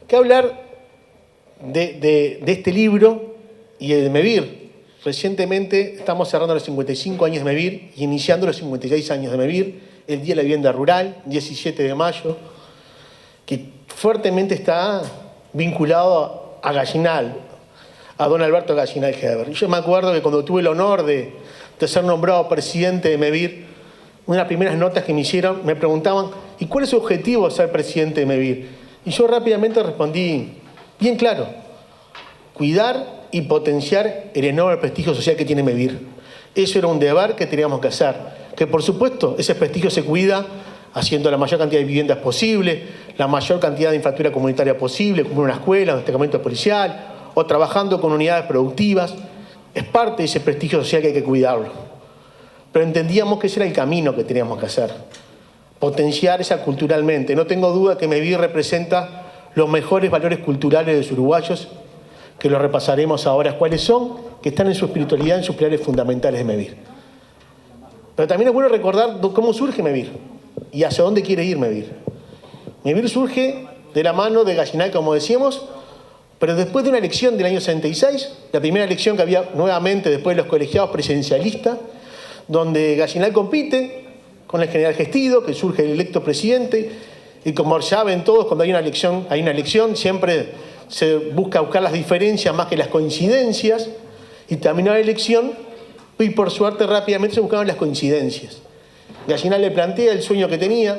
que hablar de este libro y de MEVIR. Recientemente estamos cerrando los 55 años de MEVIR y iniciando los 56 años de MEVIR, el Día de la Vivienda Rural, 17 de mayo, que fuertemente está vinculado a Gallinal, a don Alberto Gallinal Heber. Yo me acuerdo que cuando tuve el honor de ser nombrado presidente de MEVIR, una de las primeras notas que me hicieron, me preguntaban, ¿y cuál es su objetivo de ser presidente de MEVIR? Y yo rápidamente respondí, bien claro, cuidar y potenciar el enorme prestigio social que tiene MEVIR. Eso era un deber que teníamos que hacer. Que por supuesto ese prestigio se cuida haciendo la mayor cantidad de viviendas posible, la mayor cantidad de infraestructura comunitaria posible, como una escuela, un destacamento policial, o trabajando con unidades productivas. Es parte de ese prestigio social que hay que cuidarlo. Pero entendíamos que ese era el camino que teníamos que hacer. Potenciar esa culturalmente. No tengo duda que MEVIR representa los mejores valores culturales de los uruguayos, que los repasaremos ahora cuáles son, que están en su espiritualidad, en sus pilares fundamentales de MEVIR. Pero también es bueno recordar cómo surge MEVIR y hacia dónde quiere ir MEVIR. MEVIR surge de la mano de Gallinal, como decíamos, pero después de una elección del año 66, la primera elección que había nuevamente después de los colegiados presidencialistas, donde Gallinal compite con el general Gestido, que surge el electo presidente, y como saben todos, cuando hay una elección, siempre se busca las diferencias más que las coincidencias, y terminó la elección, y por suerte rápidamente se buscaban las coincidencias. Gallinal le plantea el sueño que tenía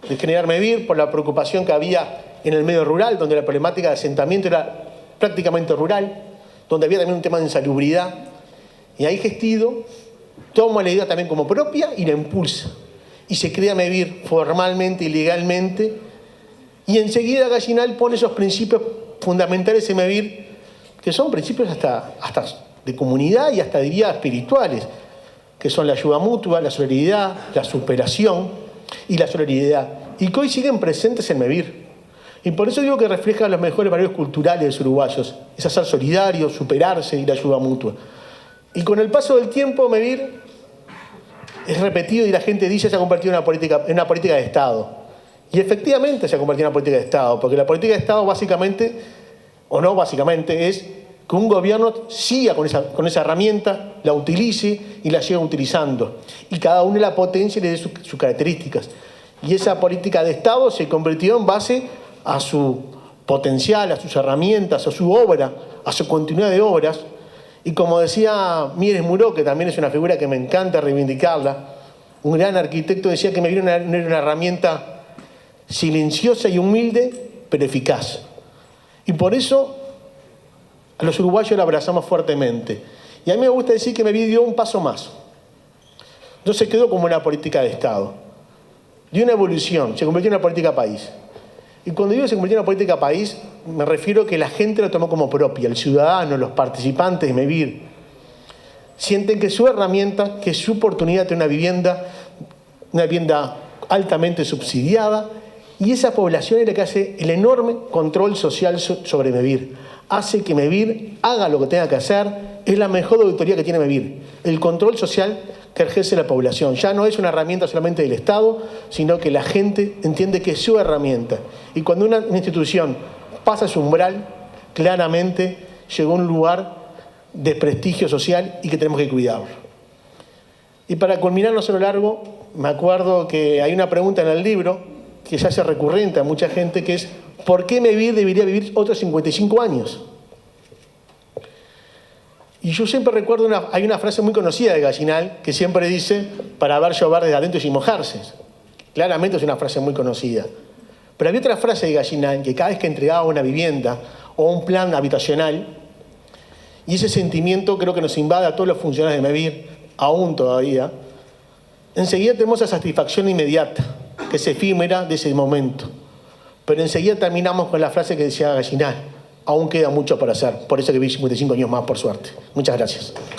de generar MEVIR por la preocupación que había en el medio rural, donde la problemática de asentamiento era prácticamente rural, donde había también un tema de insalubridad, y ahí Gestido toma la idea también como propia y la impulsa. Y se crea MEVIR formalmente y legalmente. Y enseguida Gallinal pone esos principios fundamentales en MEVIR, que son principios hasta de comunidad y hasta diría espirituales, que son la ayuda mutua, la solidaridad, la superación y la solidaridad. Y que hoy siguen presentes en MEVIR. Y por eso digo que refleja los mejores valores culturales de los uruguayos. Es ser solidarios, superarse y la ayuda mutua. Y con el paso del tiempo, MEVIR es repetido y la gente dice se ha convertido en una política de Estado. Y efectivamente se ha convertido en una política de Estado, porque la política de Estado básicamente, o no básicamente, es que un gobierno siga con esa herramienta, la utilice y la siga utilizando. Y cada uno la potencia y le dé sus características. Y esa política de Estado se convirtió en base a su potencial, a sus herramientas, a su obra, a su continuidad de obras. Y como decía Mieres Muró, que también es una figura que me encanta reivindicarla, un gran arquitecto decía que MEVIR era una herramienta silenciosa y humilde, pero eficaz. Y por eso a los uruguayos la abrazamos fuertemente. Y a mí me gusta decir que MEVIR dio un paso más. No se quedó como una política de Estado. Dio una evolución, se convirtió en una política país. Y cuando digo se convirtió en una política país, me refiero a que la gente lo tomó como propia, el ciudadano, los participantes de MEVIR. Sienten que su herramienta, que su oportunidad de tener una vivienda altamente subsidiada, y esa población es la que hace el enorme control social sobre MEVIR. Hace que MEVIR haga lo que tenga que hacer, es la mejor auditoría que tiene MEVIR. El control social que ejerce la población. Ya no es una herramienta solamente del Estado, sino que la gente entiende que es su herramienta. Y cuando una institución pasa su umbral, claramente llegó a un lugar de prestigio social y que tenemos que cuidarlo. Y para culminar, no solo largo, me acuerdo que hay una pregunta en el libro que se hace recurrente a mucha gente, que es ¿por qué MEVIR debería vivir otros 55 años? Y yo siempre recuerdo, hay una frase muy conocida de Gallinal que siempre dice, para ver llover desde adentro y sin mojarse. Claramente es una frase muy conocida. Pero había otra frase de Gallinal que cada vez que entregaba una vivienda o un plan habitacional, y ese sentimiento creo que nos invade a todos los funcionarios de MEVIR, aún todavía, enseguida tenemos esa satisfacción inmediata, que es efímera de ese momento. Pero enseguida terminamos con la frase que decía Gallinal, aún queda mucho por hacer, por eso que vi 55 años más, por suerte. Muchas gracias.